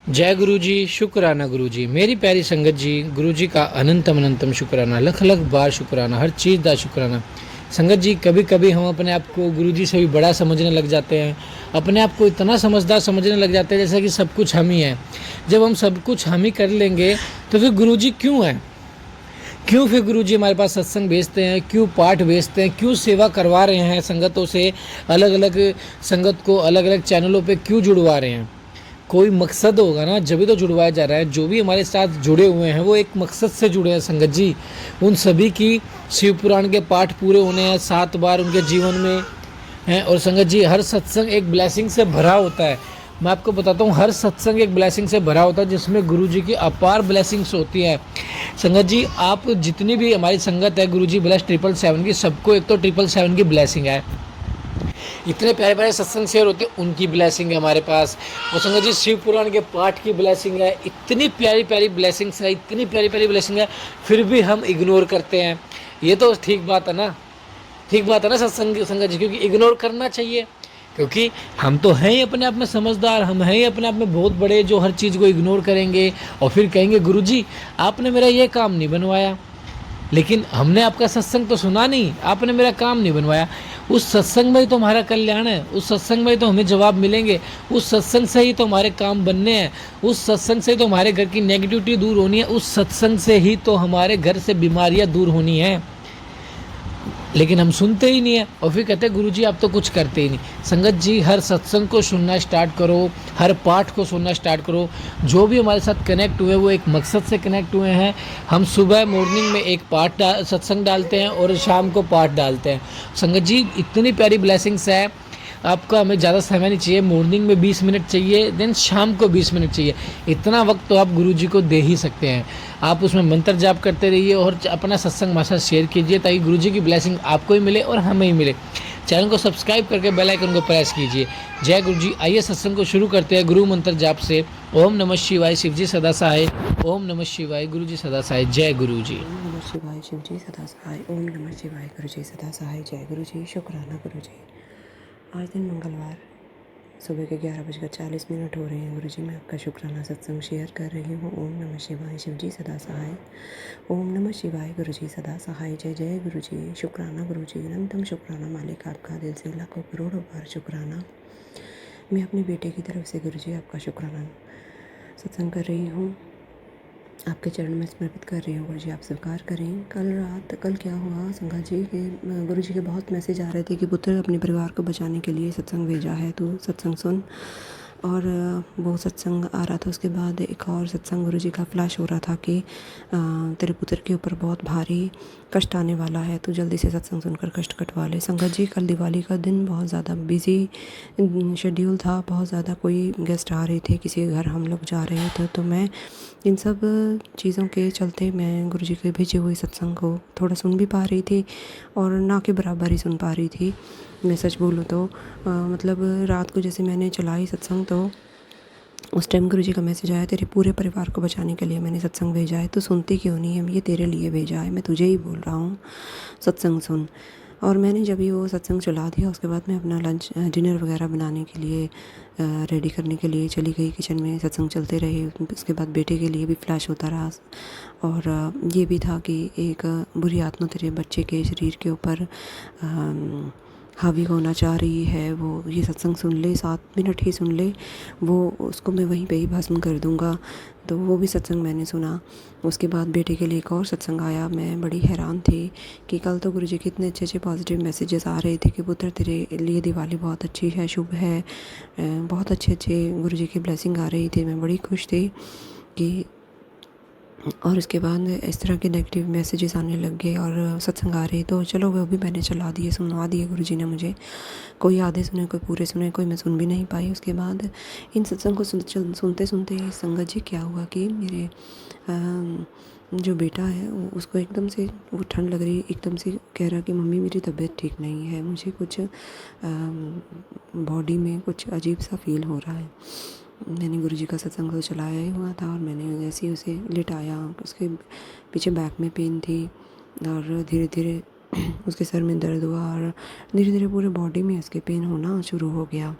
जय गुरु जी, शुक्राना गुरु जी, मेरी प्यारी संगत जी, गुरु जी का अनंतम अनंतम शुक्राना, लख लख बार शुक्राना, हर चीज़ का शुक्राना। संगत जी, कभी कभी हम अपने आप को गुरु जी से भी बड़ा समझने लग जाते हैं, अपने आप को इतना समझदार समझने लग जाते हैं जैसे कि सब कुछ हम ही हैं। जब हम सब कुछ हम ही कर लेंगे तो फिर गुरु जी क्यों हैं? क्यों फिर गुरु जी हमारे पास सत्संग भेजते हैं, क्यों पाठ भेजते हैं, क्यों सेवा करवा रहे हैं संगतों से, अलग अलग संगत को अलग अलग चैनलों पे क्यों जुड़वा रहे हैं? कोई मकसद होगा ना, जब भी तो जुड़वाया जा रहा है। जो भी हमारे साथ जुड़े हुए हैं वो एक मकसद से जुड़े हैं संगत जी। उन सभी की शिव पुराण के पाठ पूरे होने हैं 7 बार उनके जीवन में हैं। और संगत जी, हर सत्संग एक ब्लेसिंग से भरा होता है। मैं आपको बताता हूँ, हर सत्संग एक ब्लेसिंग से भरा होता है जिसमें गुरु जी की अपार ब्लेसिंग्स होती है। संगत जी, आप जितनी भी हमारी संगत है गुरु जी ब्लेस 777 की, सबको एक तो 777 की ब्लेसिंग है। इतने प्यारे प्यारे सत्संग शेयर होते हैं, उनकी ब्लेसिंग है हमारे पास। और संगत जी, शिव पुराण के पाठ की ब्लेसिंग है। इतनी प्यारी प्यारी ब्लेसिंग्स है, इतनी प्यारी प्यारी ब्लेसिंग है, फिर भी हम इग्नोर करते हैं। ये तो ठीक बात है ना? ठीक बात है ना सत्संग संगत जी? क्योंकि इग्नोर करना चाहिए, क्योंकि हम तो हैं ही अपने आप में समझदार, हम हैं ही अपने आप में बहुत बड़े जो हर चीज़ को इग्नोर करेंगे और फिर कहेंगे गुरु जी आपने मेरा ये काम नहीं बनवाया। लेकिन हमने आपका सत्संग तो सुना नहीं, आपने मेरा काम नहीं बनवाया। उस सत्संग में ही तो हमारा कल्याण है, उस सत्संग में ही तो हमें जवाब मिलेंगे, उस सत्संग से ही तो हमारे काम बनने हैं, उस सत्संग से ही तो हमारे घर की नेगेटिविटी दूर होनी है, उस सत्संग से ही तो हमारे घर से बीमारियां दूर होनी है। लेकिन हम सुनते ही नहीं है और फिर कहते हैं गुरु जी आप तो कुछ करते ही नहीं। संगत जी, हर सत्संग को सुनना स्टार्ट करो, हर पाठ को सुनना स्टार्ट करो। जो भी हमारे साथ कनेक्ट हुए वो एक मकसद से कनेक्ट हुए हैं। हम सुबह मॉर्निंग में एक सत्संग डालते हैं और शाम को पाठ डालते हैं। संगत जी, इतनी प्यारी ब्लेसिंग्स है। आपका हमें ज़्यादा समय नहीं चाहिए, मॉर्निंग में 20 मिनट चाहिए, देन शाम को 20 मिनट चाहिए। इतना वक्त तो आप गुरु जी को दे ही सकते हैं। आप उसमें मंत्र जाप करते रहिए और अपना सत्संग हमारे साथ शेयर कीजिए ताकि गुरु जी की ब्लेसिंग आपको ही मिले और हमें ही मिले। चैनल को सब्सक्राइब करके बेल आइकन को प्रेस कीजिए। जय गुरु जी। आइए सत्संग को शुरू करते हैं गुरु मंत्र जाप से। ओम नमः शिवाय, शिव जी सदा सहाय। ओम नमः शिवाय, गुरु जी सदा सहाय। जय गुरु जी। ओम नमः शिवाय, शिव जी सदा सहाय। ओम नमः शिवाय, गुरु जी सदा सहाय। जय गुरु जी, शुक्राना गुरु जी। आज दिन मंगलवार सुबह के 11:40 हो रहे हैं। गुरु जी, मैं आपका शुक्राना सत्संग शेयर कर रही हूँ। ओम नमः शिवाय, शिव जी सदा सहाय। ओम नमः शिवाय, गुरु जी सदा सहाय। जय जय गुरु जी, शुक्राना गुरु जी, अनंतम शुक्राना मालिक आपका, दिल से लाखों करोड़ों बार शुक्राना। मैं अपने बेटे की तरफ से गुरु जी आपका शुक्राना सत्संग कर रही हूँ, आपके चरण में समर्पित कर रही हूँ। गुरु जी आप स्वीकार करें। कल क्या हुआ संगा जी के गुरु जी के बहुत मैसेज आ रहे थे कि पुत्र अपने परिवार को बचाने के लिए सत्संग भेजा है, तो सत्संग सुन। और वो सत्संग आ रहा था, उसके बाद एक और सत्संग गुरु जी का फ्लैश हो रहा था कि तेरे पुत्र के ऊपर बहुत भारी कष्ट आने वाला है, तो जल्दी से सत्संग सुनकर कष्ट कटवा ले। संगत जी, कल दिवाली का दिन बहुत ज़्यादा बिजी शेड्यूल था, बहुत ज़्यादा कोई गेस्ट आ रहे थे, किसी के घर हम लोग जा रहे थे, तो मैं इन सब चीज़ों के चलते मैं गुरु जी के भेजे हुए सत्संग को थोड़ा सुन भी पा रही थी और ना के बराबर ही सुन पा रही थी। मैं सच बोलूँ तो मतलब रात को जैसे मैंने चलाई सत्संग, तो उस टाइम गुरु जी का मैसेज आया, तेरे पूरे परिवार को बचाने के लिए मैंने सत्संग भेजा है, तो सुनती क्यों नहीं है? ये तेरे लिए भेजा है, मैं तुझे ही बोल रहा हूँ, सत्संग सुन। और मैंने जब ही वो सत्संग चला दिया, उसके बाद मैं अपना लंच डिनर वगैरह बनाने के लिए रेडी करने के लिए चली गई किचन में। सत्संग चलते रहे, उसके बाद बेटे के लिए भी फ्लैश होता रहा। और ये भी था कि एक बुरी आत्मा तेरे बच्चे के शरीर के ऊपर हावी होना चाह रही है, वो ये सत्संग सुन ले, 7 मिनट ही सुन ले, वो उसको मैं वहीं पे ही भस्म कर दूंगा। तो वो भी सत्संग मैंने सुना। उसके बाद बेटे के लिए एक और सत्संग आया। मैं बड़ी हैरान थी कि कल तो गुरु जी के इतने अच्छे अच्छे पॉजिटिव मैसेजेस आ रहे थे कि पुत्र तेरे लिए दिवाली बहुत अच्छी है, शुभ है, बहुत अच्छे अच्छे गुरु जी की ब्लेसिंग आ रही थी। मैं बड़ी खुश थी कि और उसके बाद इस तरह के नेगेटिव मैसेजेस आने लग गए और सत्संग आ रहे, तो चलो वो भी मैंने चला दिए, सुनवा दिए गुरु जी ने मुझे। कोई आधे सुने, कोई पूरे सुने, कोई मैं सुन भी नहीं पाई। उसके बाद इन सत्संग को सुनते सुनते संगत जी क्या हुआ कि मेरे जो बेटा है उसको एकदम से वो ठंड लग रही, एकदम से कह रहा कि मम्मी मेरी तबीयत ठीक नहीं है, मुझे कुछ बॉडी में कुछ अजीब सा फील हो रहा है। मैंने गुरु जी का सत्संग तो चलाया ही हुआ था और मैंने जैसे ही उसे लिटाया, उसके पीछे बैक में पेन थी और धीरे धीरे उसके सर में दर्द हुआ और धीरे धीरे पूरे बॉडी में उसके पेन होना शुरू हो गया।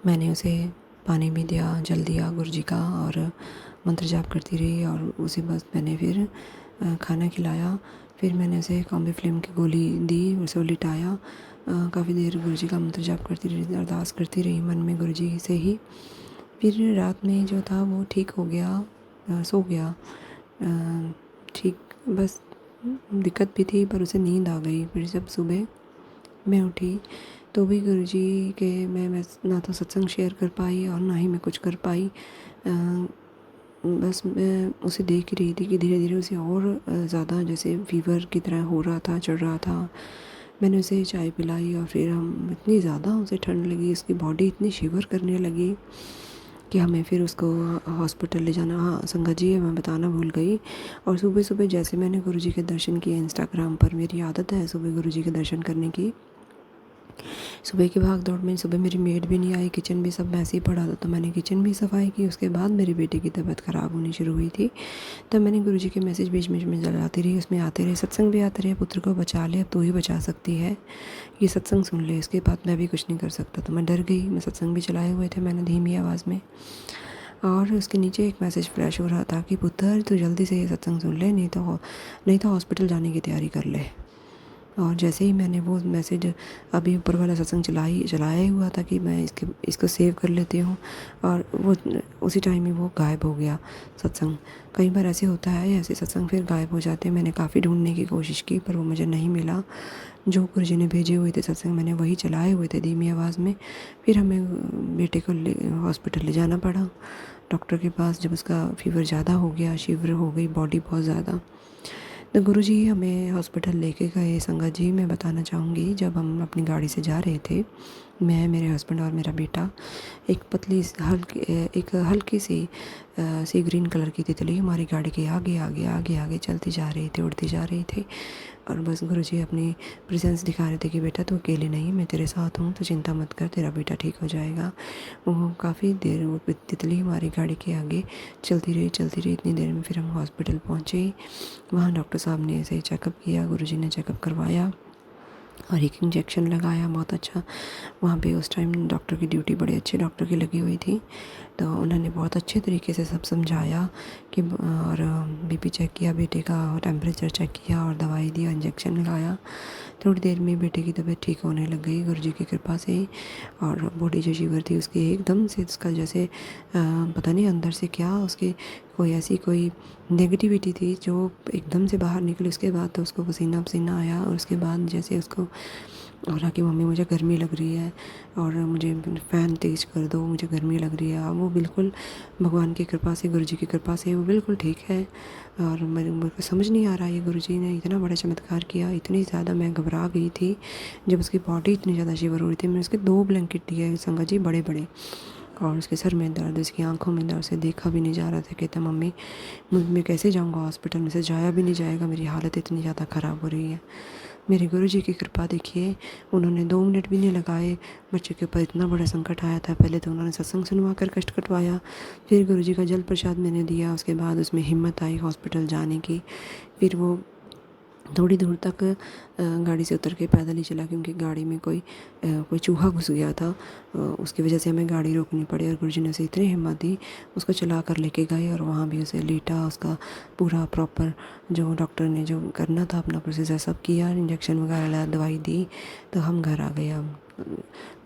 मैंने उसे पानी भी दिया, जल दिया गुरु जी का और मंत्र जाप करती रही। और उसी बस मैंने फिर खाना खिलाया। फिर मैंने उसे कॉम्बीफ्लेम की गोली दी, उसे लिटाया। काफ़ी देर गुरु जी का मंत्र जाप करती रही, अरदास करती रही मन में गुरु जी से ही। फिर रात में जो था वो ठीक हो गया, सो गया ठीक। बस दिक्कत भी थी, पर उसे नींद आ गई। फिर जब सुबह मैं उठी तो भी गुरुजी के मैं ना तो सत्संग शेयर कर पाई और ना ही मैं कुछ कर पाई। बस मैं उसे देख ही रही थी कि धीरे धीरे उसे और ज़्यादा जैसे फीवर की तरह हो रहा था, चढ़ रहा था। मैंने उसे चाय पिलाई और फिर हम इतनी ज़्यादा उसे ठंड लगी, उसकी बॉडी इतनी शिवर करने लगी कि हमें फिर उसको हॉस्पिटल ले जाना। हाँ संगत जी, मैं बताना भूल गई। और सुबह सुबह जैसे मैंने गुरुजी के दर्शन किए, इंस्टाग्राम पर मेरी आदत है सुबह गुरुजी के दर्शन करने की। सुबह की भाग दौड़ में सुबह मेरी मेड भी नहीं आई, किचन भी सब वैसे ही पड़ा था, तो मैंने किचन भी सफाई की। उसके बाद मेरी बेटी की तबीयत ख़राब होनी शुरू हुई थी, तब मैंने गुरुजी के मैसेज बीच बीच में चलाती रही, उसमें आते रहे, सत्संग भी आते रहे, पुत्र को बचा ले, अब तू ही बचा सकती है, ये सत्संग सुन ले, इसके बाद मैं भी कुछ नहीं कर सकता। तो मैं डर गई। मैं सत्संग भी चलाए हुए थे मैंने धीमी आवाज़ में, और उसके नीचे एक मैसेज फ्लैश हो रहा था कि पुत्र तू जल्दी से ये सत्संग सुन ले, नहीं तो हॉस्पिटल जाने की तैयारी कर ले। और जैसे ही मैंने वो मैसेज, अभी ऊपर वाला सत्संग चलाया ही हुआ था कि मैं इसको सेव कर लेती हूँ, और वो उसी टाइम ही वो गायब हो गया सत्संग। कई बार ऐसे होता है, ऐसे सत्संग फिर गायब हो जाते हैं। मैंने काफ़ी ढूंढने की कोशिश की पर वो मुझे नहीं मिला। जो गुरुजी ने भेजे हुए थे सत्संग मैंने वही चलाए हुए थे धीमी आवाज़ में। फिर हमें बेटे को हॉस्पिटल ले जाना पड़ा डॉक्टर के पास, जब उसका फीवर ज़्यादा हो गया, शिवर हो गई बॉडी बहुत ज़्यादा। तो गुरुजी हमें हॉस्पिटल लेके गए। संगत जी, मैं बताना चाहूँगी, जब हम अपनी गाड़ी से जा रहे थे, मैं, मेरे हस्बैंड और मेरा बेटा, एक हल्की सी ग्रीन कलर की तितली हमारी गाड़ी के आगे आगे आगे आगे चलती जा रही थी, उड़ती जा रही थी। और बस गुरुजी अपनी प्रेजेंस दिखा रहे थे कि बेटा तू अकेले नहीं, मैं तेरे साथ हूँ, तो चिंता मत कर, तेरा बेटा ठीक हो जाएगा। वो काफ़ी देर वो तितली हमारी गाड़ी के आगे चलती रही। इतनी देर में फिर हम हॉस्पिटल पहुँचे। वहाँ डॉक्टर साहब ने ऐसे ही चेकअप किया, गुरुजी ने चेकअप करवाया और एक इंजेक्शन लगाया बहुत अच्छा। वहाँ पे उस टाइम डॉक्टर की ड्यूटी बड़े अच्छे डॉक्टर की लगी हुई थी, तो उन्होंने बहुत अच्छे तरीके से सब समझाया कि, और बीपी चेक किया बेटे का, टेम्परेचर चेक किया और दवाई दी, इंजेक्शन लगाया। थोड़ी देर में बेटे की तबीयत ठीक होने लग गई गुरुजी की कृपा से। और बॉडी जो शिवर थी उसकी एकदम से, उसका जैसे पता नहीं अंदर से क्या उसकी कोई नेगेटिविटी थी जो एकदम से बाहर निकली। उसके बाद तो उसको पसीना पसीना आया, और उसके बाद जैसे उसको और कि मम्मी मुझे गर्मी लग रही है और मुझे फ़ैन तेज़ कर दो, मुझे गर्मी लग रही है। वो बिल्कुल भगवान की कृपा से, गुरुजी की कृपा से वो बिल्कुल ठीक है। और मेरे को समझ नहीं आ रहा ये गुरुजी ने इतना बड़ा चमत्कार किया। इतनी ज़्यादा मैं घबरा गई थी जब उसकी बॉडी इतनी ज़्यादा शिवर हो रही थी। मैंने उसके 2 ब्लैंकेट दिए संगत जी, बड़े बड़े, और उसके सर में दर्द, उसकी आंखों में दर्द, से देखा भी नहीं जा रहा था। कहता मम्मी मैं कैसे जाऊंगा हॉस्पिटल, में से जाया भी नहीं जाएगा, मेरी हालत इतनी ज़्यादा ख़राब हो रही है। मेरे गुरुजी की कृपा देखिए, उन्होंने 2 मिनट भी नहीं लगाए, बच्चे के ऊपर इतना बड़ा संकट आया था। पहले तो उन्होंने सत्संग सुनवा कर कष्ट कटवाया, फिर गुरुजी का जल प्रसाद मैंने दिया, उसके बाद उसमें हिम्मत आई हॉस्पिटल जाने की। फिर वो थोड़ी दूर तक गाड़ी से उतर के पैदल ही चला, क्योंकि गाड़ी में कोई चूहा घुस गया था, उसकी वजह से हमें गाड़ी रोकनी पड़ी। और गुरुजी ने उसे इतनी हिम्मत दी, उसको चला कर लेके गए और वहाँ भी उसे लेटा, उसका पूरा प्रॉपर जो डॉक्टर ने जो करना था अपना प्रोसीजर सब किया, इंजेक्शन वगैरह दवाई दी, तो हम घर आ गए। हम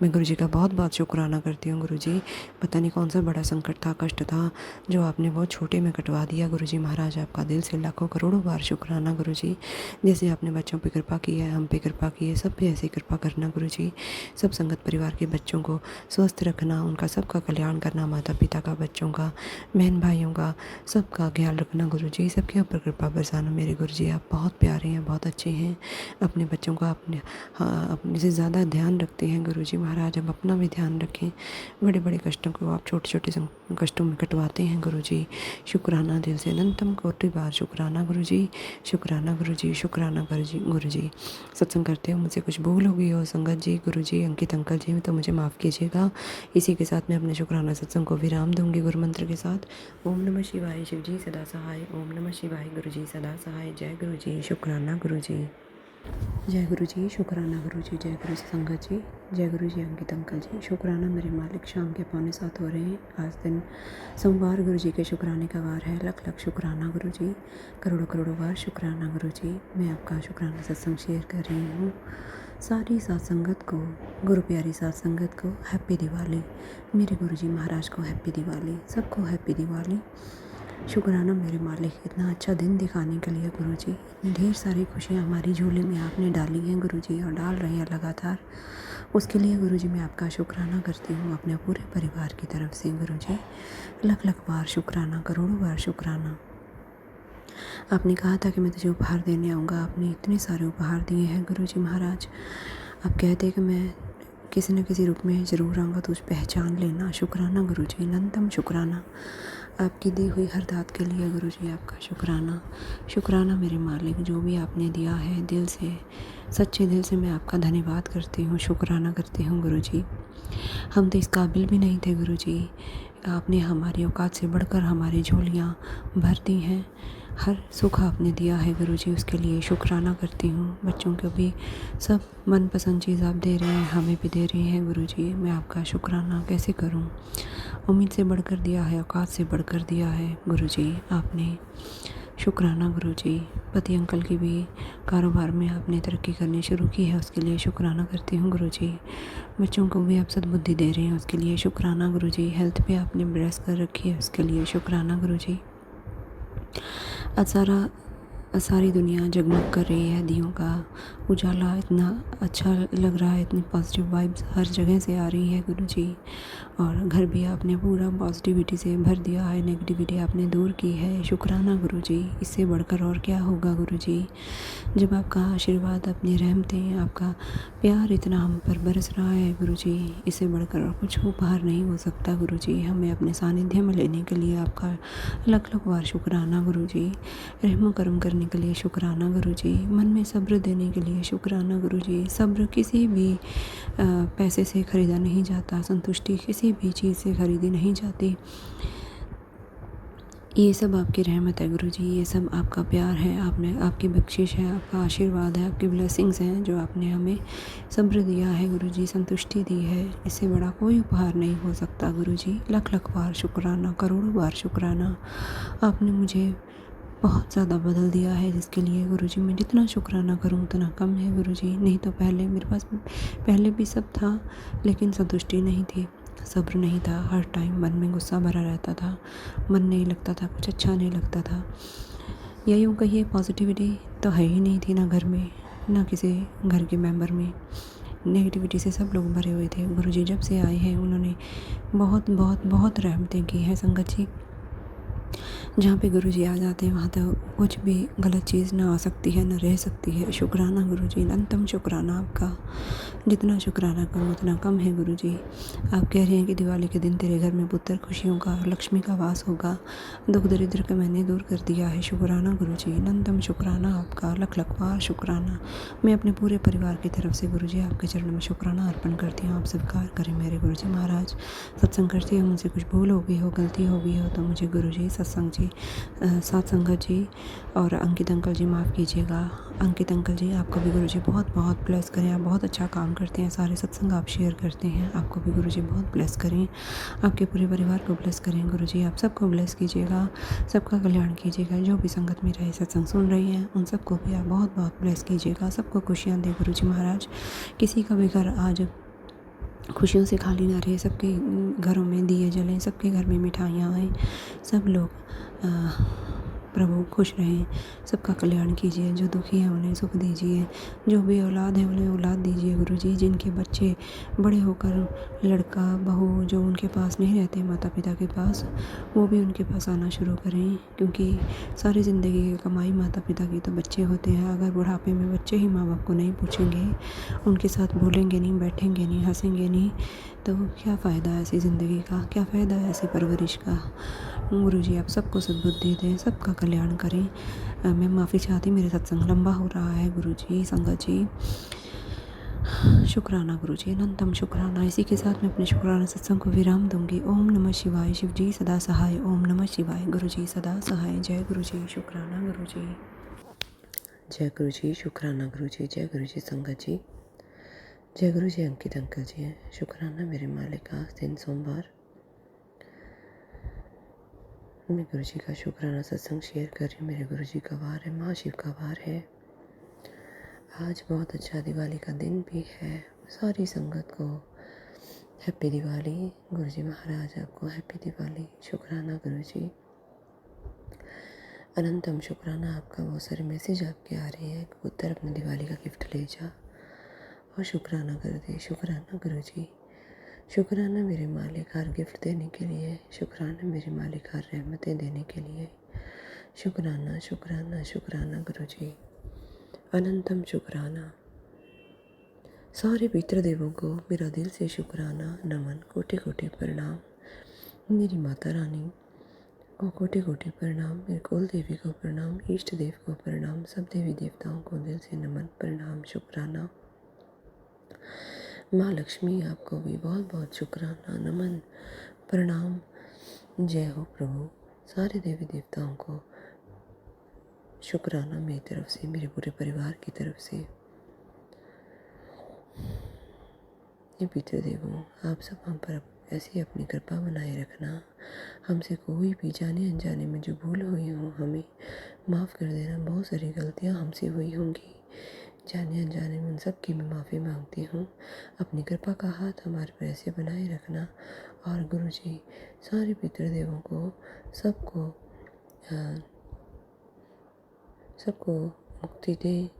मैं गुरुजी का बहुत बहुत शुक्राना करती हूँ। गुरुजी, पता नहीं कौन सा बड़ा संकट था, कष्ट था, जो आपने बहुत छोटे में कटवा दिया। गुरुजी महाराज, आपका दिल से लाखों करोड़ों बार शुक्राना गुरुजी। जैसे आपने बच्चों पे कृपा की है, हम पे कृपा की है, सब पे ऐसे कृपा करना गुरुजी। सब संगत परिवार के बच्चों को स्वस्थ रखना, उनका सबका कल्याण करना, माता पिता का, बच्चों का, बहन भाइयों का, सबका ख्याल रखना गुरुजी। सबके ऊपर कृपा बरसाना मेरे गुरुजी। आप बहुत प्यारे हैं, बहुत अच्छे हैं, अपने बच्चों का अपने से ज़्यादा ध्यान रखते हैं गुरुजी महाराज। अब अपना भी ध्यान रखें, बड़े बड़े कष्टों को आप छोटे छोटे कष्टों में कटवाते हैं गुरुजी। शुक्राना, दिल से अनंतम कोटि बार शुक्राना गुरुजी, शुक्राना गुरुजी, शुक्राना गुरुजी। सत्संग करते हो मुझसे कुछ भूल हो गई हो संगत जी, गुरुजी, अंकित अंकल जी, तो मुझे माफ़ कीजिएगा। इसी के साथ मैं अपने शुक्राना सत्संग को विराम दूंगी गुरु मंत्र के साथ। ओम नमः शिवाय, शिव जी सदा सहाय। ओम नमः शिवाय, गुरुजी सदा सहाय। जय गुरुजी, शुक्राना गुरुजी। जय गुरु जी, शुक्राना गुरु जी, जय गुरु जी संगत जी, जय गुरु जी अंकित अंकल जी, शुक्राना मेरे मालिक। शाम के 6:45 हो रहे हैं। आज दिन सोमवार गुरु जी के शुक्राने का वार है। लख लख शुक्राना गुरु जी, करोड़ों करोड़ों बार शुक्राना गुरु जी। मैं आपका शुक्राना सत्संग शेयर कर रही हूँ। सारी साथ संगत को, गुरु प्यारी साथ संगत को हैप्पी दिवाली। मेरे गुरु जी महाराज को हैप्पी दिवाली, सबको हैप्पी दिवाली। शुक्राना मेरे मालिक, इतना अच्छा दिन दिखाने के लिए गुरु जी। इतनी ढेर सारी खुशियाँ हमारी झोली में आपने डाली हैं गुरु जी, और डाल रहे हैं लगातार। उसके लिए गुरु जी मैं आपका शुक्राना करती हूँ अपने पूरे परिवार की तरफ से गुरु जी। लख लख बार शुक्राना, करोड़ों बार शुक्राना। आपने कहा था कि मैं तुझे उपहार देने आऊँगा, आपने इतने सारे उपहार दिए हैं गुरु जी महाराज। आप कहते कि मैं किसी न किसी रूप में ज़रूर आऊँगा, तुझ पहचान लेना। शुक्राना गुरु जी, अनंतम शुक्राना आपकी दी हुई हर दात के लिए गुरु जी, आपका शुक्राना। शुक्राना मेरे मालिक, जो भी आपने दिया है दिल से, सच्चे दिल से मैं आपका धन्यवाद करती हूँ, शुक्राना करती हूँ गुरु जी। हम तो इस काबिल भी नहीं थे गुरु जी, आपने हमारी औकात से बढ़कर हमारी झोलियाँ भर दी हैं। हर सुख आपने दिया है गुरु जी, उसके लिए शुक्राना करती हूँ। बच्चों को भी सब मनपसंद चीज़ आप दे रहे हैं, हमें भी दे रहे हैं गुरु जी। मैं आपका शुक्राना कैसे करूँ। उम्मीद से बढ़कर दिया है, औकात से बढ़कर दिया है गुरु जी आपने। शुक्राना गुरु जी। पति अंकल की भी कारोबार में आपने तरक्की करनी शुरू की है, उसके लिए शुक्राना करती हूँ गुरु जी। बच्चों को भी आप सद्बुद्धि दे रहे हैं, उसके लिए शुक्राना गुरु जी। हेल्थ पे आपने ब्लेस कर रखी है, उसके लिए शुक्राना गुरु जी। आज सारी दुनिया जगमग कर रही है, दियों का उजाला इतना अच्छा लग रहा है, इतनी पॉजिटिव वाइब्स हर जगह से आ रही है गुरु जी। और घर भी आपने पूरा पॉजिटिविटी से भर दिया है, नेगेटिविटी आपने दूर की है। शुक्राना गुरु जी। इससे बढ़कर और क्या होगा गुरु जी, जब आपका आशीर्वाद, अपनी रहमतें, आपका प्यार इतना हम पर बरस रहा है गुरु जी। इससे बढ़कर और कुछ उपहार नहीं हो सकता गुरु जी। हमें अपने सानिध्य में लेने के लिए आपका लख लख बार शुक्राना गुरु जी। रहमो करम करने के लिए शुक्राना गुरु जी। मन में सब्र देने के लिए शुक्राना गुरु जी। सब्र किसी भी पैसे से ख़रीदा नहीं जाता, संतुष्टि किसी भी चीज़ से ख़रीदी नहीं जाती। ये सब आपकी रहमत है गुरु जी, ये सब आपका प्यार है, आपकी बख्शिश है, आपका आशीर्वाद है, आपकी ब्लेसिंग्स हैं जो आपने हमें सब्र दिया है गुरु जी, संतुष्टि दी है। इससे बड़ा कोई उपहार नहीं हो सकता गुरु जी। लख लख बार शुक्राना, करोड़ों बार शुक्राना। आपने मुझे बहुत ज़्यादा बदल दिया है, जिसके लिए गुरु जी मैं जितना शुक्राना करूं उतना कम है गुरु जी। नहीं तो पहले मेरे पास पहले भी सब था, लेकिन संतुष्टि नहीं थी, सब्र नहीं था। हर टाइम मन में गुस्सा भरा रहता था, मन नहीं लगता था, कुछ अच्छा नहीं लगता था। या यूँ कहिए पॉजिटिविटी तो है ही नहीं थी, ना घर में ना किसी घर के मेंबर में। नेगेटिविटी से सब लोग भरे हुए थे। गुरु जी जब से आए हैं उन्होंने बहुत बहुत बहुत रहमतें की हैं संगत जी। जहाँ पे गुरु जी आ जाते हैं वहाँ तो कुछ भी गलत चीज़ ना आ सकती है, ना रह सकती है। शुक्राना गुरु जी, अनंतम शुक्राना आपका। जितना शुक्राना करूँ उतना कम है गुरु जी। आप कह रहे हैं कि दिवाली के दिन तेरे घर में पुत्र खुशियों का, लक्ष्मी का वास होगा, दुख दरिद्र का मैंने दूर कर दिया है। शुक्राना गुरु जी, अनंतम शुक्राना आपका, लख लख बार शुक्राना। मैं अपने पूरे परिवार की तरफ से गुरु जी आपके चरणों में शुक्राना अर्पण करती हूँ। आप स्वीकार करें मेरे गुरु जी महाराज। सत्संग करती हूँ, मुझसे कुछ भूल हो गई हो, गलती हो गई हो तो मुझे गुरु जी, सत्संग जी, साथ संगत जी और अंकित अंकल जी माफ़ कीजिएगा। अंकित अंकल जी आपको भी गुरु जी बहुत बहुत ब्लेस करें। आप बहुत अच्छा काम करते हैं, सारे सत्संग आप शेयर करते हैं, आपको भी गुरु जी बहुत ब्लेस करें। आपके पूरे परिवार को ब्लेस करें गुरु जी। आप सबको ब्लेस कीजिएगा, सबका कल्याण कीजिएगा। जो भी संगत में रहे, सत्संग सुन रही हैं, उन सबको भी आप बहुत बहुत ब्लेस कीजिएगा। सबको खुशियाँ दें गुरु जी महाराज। किसी का भी घर आज खुशियों से खाली ना रहे, सबके घरों में दिए जलें, सबके घर में मिठाइयाँ आएँ, सब लोग प्रभु खुश रहें, सबका कल्याण कीजिए। जो दुखी हैं उन्हें सुख दीजिए, जो भी औलाद है उन्हें औलाद दीजिए गुरु जी। जिनके बच्चे बड़े होकर लड़का बहू जो उनके पास नहीं रहते, माता पिता के पास, वो भी उनके पास आना शुरू करें, क्योंकि सारी ज़िंदगी की कमाई माता पिता की तो बच्चे होते हैं। अगर बुढ़ापे में बच्चे ही माँ बाप को नहीं पूछेंगे, उनके साथ बोलेंगे नहीं, बैठेंगे नहीं, हंसेंगे नहीं, तो क्या फ़ायदा ऐसी ज़िंदगी का, क्या फ़ायदा है ऐसी परवरिश का। गुरु जी आप सबको सद्बुद्धि दें, सबका कल्याण करें। मैं माफ़ी चाहती, मेरे सत्संग लंबा हो रहा है गुरु जी, संगत जी। शुक्राना गुरु जी, अनंतम शुक्राना। इसी के साथ मैं अपने शुक्राना सत्संग को विराम दूंगी। ओम नमः शिवाय। शिव जी सदा सहाय। ओम नमः शिवाय। गुरु जी सदा सहाय। जय गुरु जी। शुक्राना गुरु जी। जय गुरु जी, शुक्राना गुरु जी, जय गुरु जी संगत जी, जय गुरु जी अंकित अंकल जी, शुक्राना मेरे मालिक। आज दिन सोमवार मैं गुरु जी का शुक्राना सत्संग शेयर कर रही हूँ। मेरे गुरु जी का वार है, महाशिव का वार है। आज बहुत अच्छा दिवाली का दिन भी है। सारी संगत को हैप्पी दिवाली। गुरु जी महाराज आपको हैप्पी दिवाली। शुक्राना गुरु जी, अनंतम शुक्राना। आपका बहुत सारे मैसेज आपके आ रहे हैं। पुत्र अपने दिवाली का गिफ्ट ले जा और शुक्राना कर दे। शुक्राना गुरु जी, शुक्राना मेरे मालिक हर गिफ्ट देने के लिए। शुक्राना मेरे मालिक हर रहमतें देने के लिए। शुक्राना शुक्राना शुक्राना गुरु जी, अनंतम शुक्राना। सारे पितृदेवों को मेरा दिल से शुक्राना, नमन, कोटि कोटि प्रणाम। मेरी माता रानी को कोटि कोटि प्रणाम। मेरे कुल देवी को प्रणाम, इष्ट देव को प्रणाम, सब देवी देवताओं को दिल से नमन, प्रणाम, शुक्राना। माँ लक्ष्मी आपको भी बहुत बहुत शुक्राना, नमन, प्रणाम, जय हो प्रभु। सारे देवी देवताओं को शुक्राना मेरी तरफ से, मेरे पूरे परिवार की तरफ से। ये पितृदेवों, आप सब हम पर ऐसी अपनी कृपा बनाए रखना। हमसे कोई भी जाने अनजाने में जो भूल हुई हो हमें माफ़ कर देना। बहुत सारी गलतियाँ हमसे हुई होंगी, जाने अनजाने में उन सब की मैं माफ़ी मांगती हूँ। अपनी कृपा का हाथ हमारे पर ऐसे बनाए रखना। और गुरु जी सारे पितृदेवों को सबको मुक्ति दे,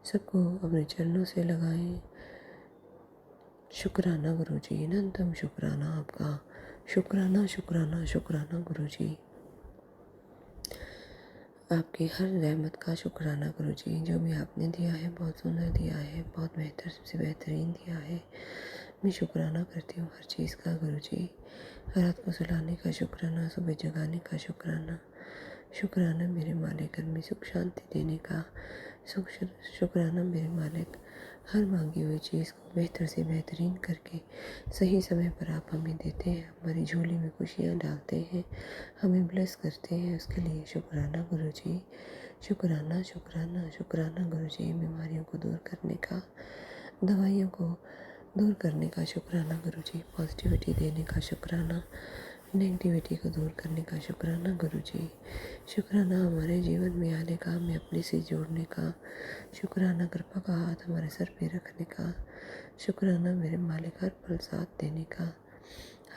सबको अपने चरणों से लगाएं। शुक्राना गुरु जी, अनंतम शुक्राना आपका। शुक्राना शुक्राना शुक्राना गुरु जी, आपकी हर रहमत का शुक्राना गुरु जी। जो भी आपने दिया है बहुत सुंदर दिया है, बहुत बेहतर से बेहतरीन दिया है। मैं शुक्राना करती हूँ हर चीज़ का गुरु जी। रात को सुलाने का शुक्राना, सुबह जगाने का शुक्राना। शुक्राना मेरे मालिक घर में सुख शांति देने का। शुक्राना मेरे मालिक हर मांगी हुई चीज़ को बेहतर से बेहतरीन करके सही समय पर आप हमें देते हैं। हमारी झोली में खुशियाँ डालते हैं, हमें ब्लेस करते हैं। उसके लिए शुक्राना गुरु जी। शुक्राना शुक्राना शुक्राना गुरु जी। बीमारियों को दूर करने का, दवाइयों को दूर करने का शुक्राना गुरु जी। पॉजिटिविटी देने का शुक्राना, नेगेटिविटी को दूर करने का शुक्राना गुरु जी। शुक्राना हमारे जीवन में आने का, हमें अपने से जोड़ने का। शुक्राना कृपा का हाथ हमारे सर पे रखने का। शुक्राना मेरे मालिक हर पल साथ देने का,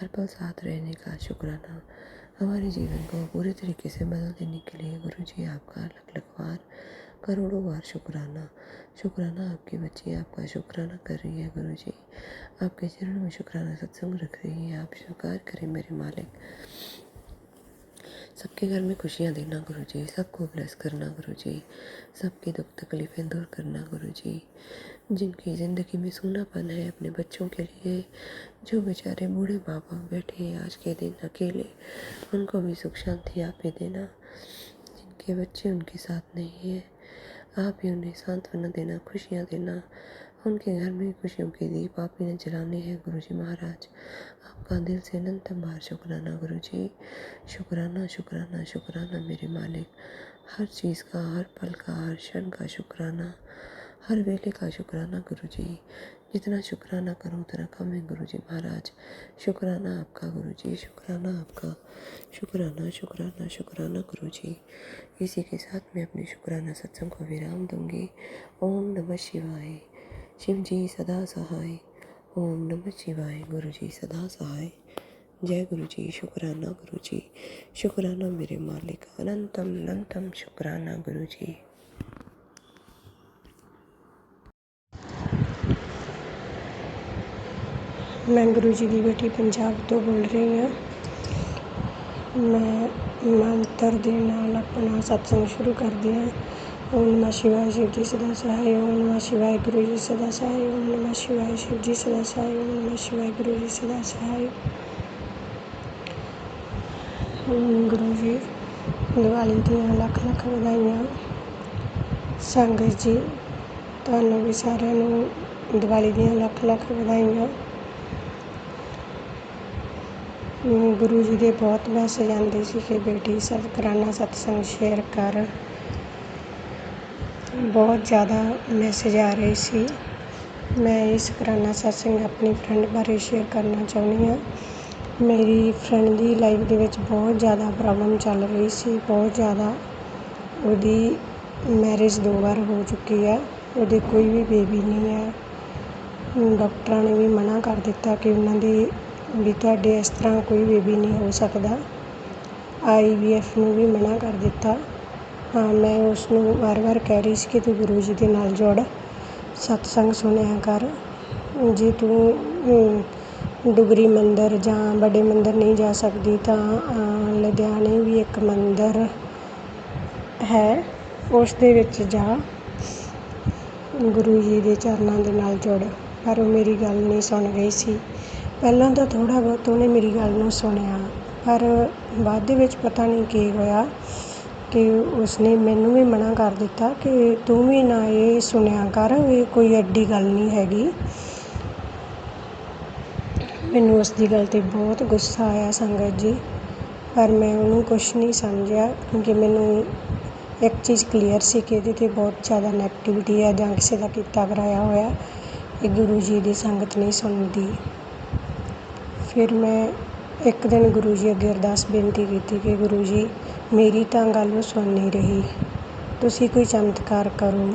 हर पल साथ रहने का। शुक्राना हमारे जीवन को पूरे तरीके से बदल देने के लिए गुरु जी आपका लख लख बार, करोड़ों बार शुक्राना। शुक्राना आपकी बच्ची आपका शुक्राना कर रही है गुरु जी। आपके चरणों में शुक्राना सत्संग रख रही है। आप स्वीकार करें मेरे मालिक। सबके घर में खुशियाँ देना गुरु जी, सबको ब्लेस करना गुरु जी, सबकी दुख तकलीफ़ें दूर करना गुरु जी। जिनकी ज़िंदगी में सूनापन है अपने बच्चों के लिए, जो बेचारे बूढ़े माँ बाप बैठे हैं आज के दिन अकेले, उनको भी सुख शांति आप ही देना। जिनके बच्चे उनके साथ नहीं है, आप ही उन्हें सांत्वना देना, खुशियाँ देना। उनके घर में खुशियों के दीप आप ही ने जलाने हैं गुरु जी महाराज। आपका दिल से अनंतम बार शुक्राना गुरु जी। शुक्राना शुक्राना शुक्राना मेरे मालिक। हर चीज़ का, हर पल का, हर क्षण का शुक्राना, हर वेले का शुक्राना गुरु जी। जितना शुक्राना करूँ उतना कम है गुरु जी महाराज। शुक्राना आपका गुरु जी, शुक्राना आपका। शुक्राना शुक्राना शुक्राना गुरु जी। इसी के साथ मैं अपने शुक्राना सत्संग को विराम दूंगी। ओम नमः शिवाय। शिव जी सदा सहाय। ओम नमः शिवाय। गुरु जी सदा सहाय। जय गुरु जी। शुक्राना गुरु जी, शुक्राना मेरे मालिक। अनंतम अनंतम शुक्राना गुरु जी। मैं गुरु जी की बेटी पंजाब तो बोल रही हाँ। मैं मंत्र दे नाल अपना सत्संग शुरू कर दिया। ओम नमः शिवाय शिव जी सदा सहाय। ओम नमः शिवाय गुरु जी सदा सहाय। ओम नमः शिवाय शिव जी सदा सहाय। ओम नमः शिवाय गुरु जी सदा सहाय। गुरु जी दिवाली ਦੀਆਂ ਲੱਖ ਲੱਖ ਵਧਾਈਆਂ। संगत जी ਤੁਹਾਨੂੰ भी ਸਾਰਿਆਂ ਨੂੰ दिवाली ਦੀਆਂ ਲੱਖ ਲੱਖ ਵਧਾਈਆਂ। गुरु जी ਦੇ बहुत मैसेज आते सी कि बेटी सतकराना सत्संग शेयर कर। ਬਹੁਤ ਜ਼ਿਆਦਾ ਮੈਸੇਜ ਆ ਰਹੇ ਸੀ। ਮੈਂ ਇਹ ਸ਼ੁਕਰਾਨਾ ਸਤਸੰਗ ਆਪਣੀ ਫਰੈਂਡ ਬਾਰੇ ਸ਼ੇਅਰ ਕਰਨਾ ਚਾਹੁੰਦੀ ਹਾਂ। ਮੇਰੀ ਫਰੈਂਡ ਦੀ ਲਾਈਫ ਦੇ ਵਿੱਚ ਬਹੁਤ ਜ਼ਿਆਦਾ ਪ੍ਰੋਬਲਮ ਚੱਲ ਰਹੀ ਸੀ, ਬਹੁਤ ਜ਼ਿਆਦਾ। ਉਹਦੀ ਮੈਰਿਜ 2 ਵਾਰ ਹੋ ਚੁੱਕੀ ਹੈ, ਉਹਦੇ ਕੋਈ ਵੀ ਬੇਬੀ ਨਹੀਂ ਹੈ। ਡਾਕਟਰਾਂ ਨੇ ਵੀ ਮਨ੍ਹਾ ਕਰ ਦਿੱਤਾ ਕਿ ਉਹਨਾਂ ਦੀ ਵੀ ਤੁਹਾਡੇ ਇਸ ਤਰ੍ਹਾਂ ਕੋਈ ਬੇਬੀ ਨਹੀਂ ਹੋ ਸਕਦਾ। IVF ਨੂੰ ਵੀ ਮਨ੍ਹਾ ਕਰ ਦਿੱਤਾ। ਮੈਂ ਉਸ ਨੂੰ ਵਾਰ-ਵਾਰ ਕਹਿ ਰਹੀ ਸੀ ਕਿ ਤੂੰ ਗੁਰੂ ਜੀ ਦੇ ਨਾਲ ਜੁੜ, ਸਤਸੰਗ ਸੁਣਿਆ ਕਰ। ਜੇ ਤੂੰ ਡੁਗਰੀ ਮੰਦਰ ਜਾਂ ਵੱਡੇ ਮੰਦਰ ਨਹੀਂ ਜਾ ਸਕਦੀ ਤਾਂ ਲੁਧਿਆਣੇ ਵੀ ਇੱਕ ਮੰਦਰ ਹੈ, ਉਸ ਦੇ ਵਿੱਚ ਜਾ, ਗੁਰੂ ਜੀ ਦੇ ਚਰਨਾਂ ਦੇ ਨਾਲ ਜੁੜ। ਪਰ ਉਹ ਮੇਰੀ ਗੱਲ ਨਹੀਂ ਸੁਣ ਰਹੀ ਸੀ। ਪਹਿਲਾਂ ਤਾਂ ਥੋੜ੍ਹਾ ਬਹੁਤ ਉਹਨੇ ਮੇਰੀ ਗੱਲ ਨੂੰ ਸੁਣਿਆ, ਪਰ ਬਾਅਦ ਦੇ ਵਿੱਚ ਪਤਾ ਨਹੀਂ ਕੀ ਹੋਇਆ ਕਿ ਉਸਨੇ ਮੈਨੂੰ ਵੀ ਮਨ੍ਹਾ ਕਰ ਦਿੱਤਾ ਕਿ ਤੂੰ ਵੀ ਨਾ ਇਹ ਸੁਣਿਆ ਕਰ, ਇਹ ਕੋਈ ਐਡੀ ਗੱਲ ਨਹੀਂ ਹੈਗੀ। ਮੈਨੂੰ ਉਸ ਦੀ ਗੱਲ 'ਤੇ ਬਹੁਤ ਗੁੱਸਾ ਆਇਆ ਸੰਗਤ ਜੀ, ਪਰ ਮੈਂ ਉਹਨੂੰ ਕੁਛ ਨਹੀਂ ਸਮਝਿਆ ਕਿਉਂਕਿ ਮੈਨੂੰ ਇੱਕ ਚੀਜ਼ ਕਲੀਅਰ ਸੀ ਕਿ ਇਹਦੇ 'ਤੇ ਬਹੁਤ ਜ਼ਿਆਦਾ ਨੈਗੇਟਿਵਿਟੀ ਹੈ ਜਾਂ ਕਿਸੇ ਦਾ ਕੀਤਾ ਕਰਾਇਆ ਹੋਇਆ। ਇਹ ਗੁਰੂ ਜੀ ਦੀ ਸੰਗਤ ਨਹੀਂ ਸੁਣਦੀ। ਫਿਰ ਮੈਂ ਇੱਕ ਦਿਨ ਗੁਰੂ ਜੀ ਅੱਗੇ ਅਰਦਾਸ ਬੇਨਤੀ ਕੀਤੀ ਕਿ ਗੁਰੂ ਜੀ, ਮੇਰੀ ਤਾਂ ਗੱਲ ਉਹ ਸੁਣ ਨਹੀਂ ਰਹੀ, ਤੁਸੀਂ ਕੋਈ ਚਮਤਕਾਰ ਕਰੋ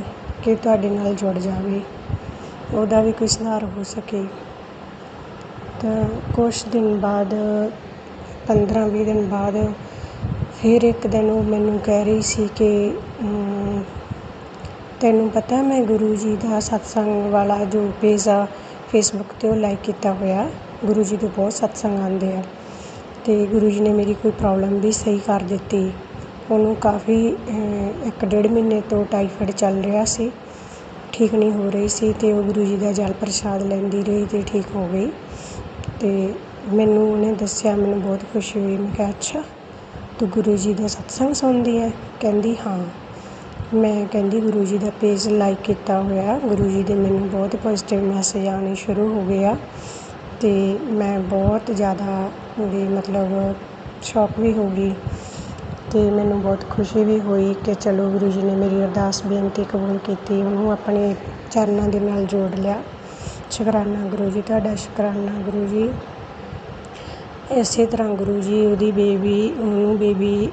ਕਿ ਤੁਹਾਡੇ ਨਾਲ ਜੁੜ ਜਾਵੇ, ਉਹਦਾ ਵੀ ਕੋਈ ਸੁਧਾਰ ਹੋ ਸਕੇ। ਤਾਂ ਕੁਛ ਦਿਨ ਬਾਅਦ, 15-20 ਦਿਨ ਬਾਅਦ, ਫਿਰ ਇੱਕ ਦਿਨ ਉਹ ਮੈਨੂੰ ਕਹਿ ਰਹੀ ਸੀ ਕਿ ਤੈਨੂੰ ਪਤਾ ਮੈਂ ਗੁਰੂ ਜੀ ਦਾ ਸਤਸੰਗ ਵਾਲਾ ਜੋ ਪੇਜ ਆ ਫੇਸਬੁੱਕ 'ਤੇ ਉਹ ਲਾਈਕ ਕੀਤਾ ਹੋਇਆ। ਗੁਰੂ ਜੀ ਦੇ ਬਹੁਤ ਸਤਸੰਗ ਆਉਂਦੇ ਆ ਅਤੇ ਗੁਰੂ ਜੀ ਨੇ ਮੇਰੀ ਕੋਈ ਪ੍ਰੋਬਲਮ ਵੀ ਸਹੀ ਕਰ ਦਿੱਤੀ। ਉਹਨੂੰ ਕਾਫੀ 1-1.5 ਮਹੀਨੇ ਤੋਂ ਟਾਈਫਾਈਡ ਚੱਲ ਰਿਹਾ ਸੀ, ਠੀਕ ਨਹੀਂ ਹੋ ਰਹੀ ਸੀ ਅਤੇ ਉਹ ਗੁਰੂ ਜੀ ਦਾ ਜਲ ਪ੍ਰਸ਼ਾਦ ਲੈਂਦੀ ਰਹੀ ਅਤੇ ਠੀਕ ਹੋ ਗਈ। ਅਤੇ ਮੈਨੂੰ ਉਹਨੇ ਦੱਸਿਆ, ਮੈਨੂੰ ਬਹੁਤ ਖੁਸ਼ੀ ਹੋਈ। ਮੈਂ ਕਿਹਾ ਅੱਛਾ, ਤੂੰ ਗੁਰੂ ਜੀ ਦਾ ਸਤਸੰਗ ਸੁਣਦੀ ਹੈ? ਕਹਿੰਦੀ ਹਾਂ। ਮੈਂ ਕਹਿੰਦੀ ਗੁਰੂ ਜੀ ਦਾ ਪੇਜ ਲਾਈਕ ਕੀਤਾ ਹੋਇਆ, ਗੁਰੂ ਜੀ ਦੇ ਮੈਨੂੰ ਬਹੁਤ ਪੋਜ਼ੀਟਿਵ ਮੈਸੇਜ ਆਉਣੇ ਸ਼ੁਰੂ ਹੋ ਗਏ ਆ ਅਤੇ ਮੈਂ ਬਹੁਤ ਜ਼ਿਆਦਾ ਵੀ ਮਤਲਬ ਸ਼ੌਕ ਵੀ ਹੋ ਗਈ ਅਤੇ ਮੈਨੂੰ ਬਹੁਤ ਖੁਸ਼ੀ ਵੀ ਹੋਈ ਕਿ ਚਲੋ ਗੁਰੂ ਜੀ ਨੇ ਮੇਰੀ ਅਰਦਾਸ ਬੇਨਤੀ ਕਬੂਲ ਕੀਤੀ, ਉਹਨੂੰ ਆਪਣੇ ਚਰਨਾਂ ਦੇ ਨਾਲ ਜੋੜ ਲਿਆ। ਸ਼ੁਕਰਾਨਾ ਗੁਰੂ ਜੀ ਤੁਹਾਡਾ, ਸ਼ੁਕਰਾਨਾ ਗੁਰੂ ਜੀ। ਇਸੇ ਤਰ੍ਹਾਂ ਗੁਰੂ ਜੀ ਉਹਨੂੰ ਬੇਬੀ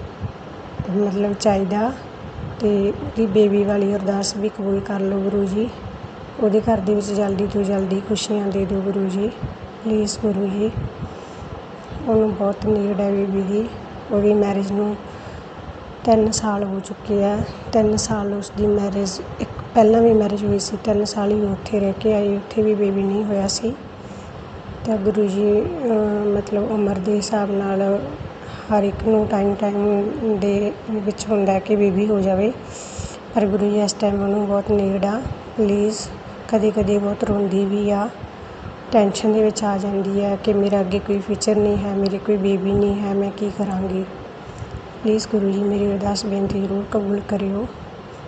ਮਤਲਬ ਚਾਹੀਦਾ ਅਤੇ ਉਹਦੀ ਬੇਬੀ ਵਾਲੀ ਅਰਦਾਸ ਵੀ ਕਬੂਲ ਕਰ ਲਓ ਗੁਰੂ ਜੀ। ਉਹਦੇ ਘਰ ਦੇ ਵਿੱਚ ਜਲਦੀ ਤੋਂ ਜਲਦੀ ਖੁਸ਼ੀਆਂ ਦੇ ਦਿਓ ਗੁਰੂ ਜੀ, ਪਲੀਜ਼ ਗੁਰੂ ਜੀ। ਉਹਨੂੰ ਬਹੁਤ ਨੀਡ ਹੈ ਬੇਬੀ ਦੀ। ਉਹਦੀ ਮੈਰਿਜ ਨੂੰ 3 ਸਾਲ ਹੋ ਚੁੱਕੇ ਆ। 3 ਸਾਲ ਉਸਦੀ ਮੈਰਿਜ, ਇੱਕ ਪਹਿਲਾਂ ਵੀ ਮੈਰਿਜ ਹੋਈ ਸੀ, 3 ਸਾਲ ਹੀ ਉੱਥੇ ਰਹਿ ਕੇ ਆਈ, ਉੱਥੇ ਵੀ ਬੇਬੀ ਨਹੀਂ ਹੋਇਆ ਸੀ। ਤਾਂ ਗੁਰੂ ਜੀ ਮਤਲਬ ਉਮਰ ਦੇ ਹਿਸਾਬ ਨਾਲ ਹਰ ਇੱਕ ਨੂੰ ਟਾਈਮ ਦੇ ਵਿੱਚ ਹੁੰਦਾ ਕਿ ਬੇਬੀ ਹੋ ਜਾਵੇ, ਪਰ ਗੁਰੂ ਜੀ ਇਸ ਟਾਈਮ ਉਹਨੂੰ ਬਹੁਤ ਨੀਡ ਆ। ਪਲੀਜ਼, ਕਦੇ ਬਹੁਤ ਰੋਂਦੀ ਵੀ ਆ, ਟੈਨਸ਼ਨ ਦੇ ਵਿੱਚ ਆ ਜਾਂਦੀ ਹੈ ਕਿ ਮੇਰਾ ਅੱਗੇ ਕੋਈ ਫਿਊਚਰ ਨਹੀਂ ਹੈ, ਮੇਰੇ ਕੋਈ ਬੇਬੀ ਨਹੀਂ ਹੈ, ਮੈਂ ਕੀ ਕਰਾਂਗੀ। ਪਲੀਜ਼ ਗੁਰੂ ਜੀ ਮੇਰੀ ਅਰਦਾਸ ਬੇਨਤੀ ਜ਼ਰੂਰ ਕਬੂਲ ਕਰਿਓ।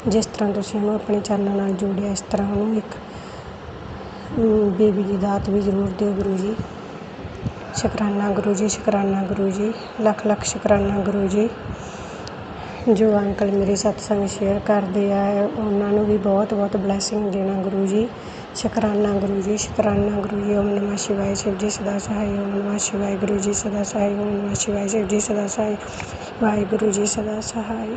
ਜਿਸ ਤਰ੍ਹਾਂ ਤੁਸੀਂ ਉਹਨੂੰ ਆਪਣੇ ਚਰਨਾਂ ਨਾਲ ਜੋੜਿਆ, ਇਸ ਤਰ੍ਹਾਂ ਉਹਨੂੰ ਇੱਕ ਬੇਬੀ ਦੀ ਦਾਤ ਵੀ ਜ਼ਰੂਰ ਦਿਓ ਗੁਰੂ ਜੀ। ਸ਼ੁਕਰਾਨਾ ਗੁਰੂ ਜੀ, ਸ਼ੁਕਰਾਨਾ ਗੁਰੂ ਜੀ, ਲੱਖ ਸ਼ੁਕਰਾਨਾ ਗੁਰੂ ਜੀ। ਜੋ ਅੰਕਲ ਮੇਰੇ ਸਤਸੰਗ ਸ਼ੇਅਰ ਕਰਦੇ ਆ ਉਹਨਾਂ ਨੂੰ ਵੀ ਬਹੁਤ ਬਲੈਸਿੰਗ ਦੇਣਾ ਗੁਰੂ ਜੀ। ਸ਼ੁਕਰਾਨਾ ਗੁਰੂ ਜੀ, ਸ਼ੁਕਰਾਨਾ ਗੁਰੂ ਜੀ। ਓਮ ਨਮः ਸ਼ਿਵਾਏ, ਸ਼ਿਵ ਜੀ ਸਦਾ ਸਹਾਈ। ਓਮ ਨਮः ਸ਼ਿਵਾਏ, ਗੁਰੂ ਜੀ ਸਦਾ ਸਹਾਈ। ਓਮ ਨਮः ਸ਼ਿਵਾਏ, ਸ਼ਿਵ ਜੀ ਸਦਾ ਸਹਾਈ। ਵਾਹਿਗੁਰੂ ਜੀ ਸਦਾ ਸਹਾਈ।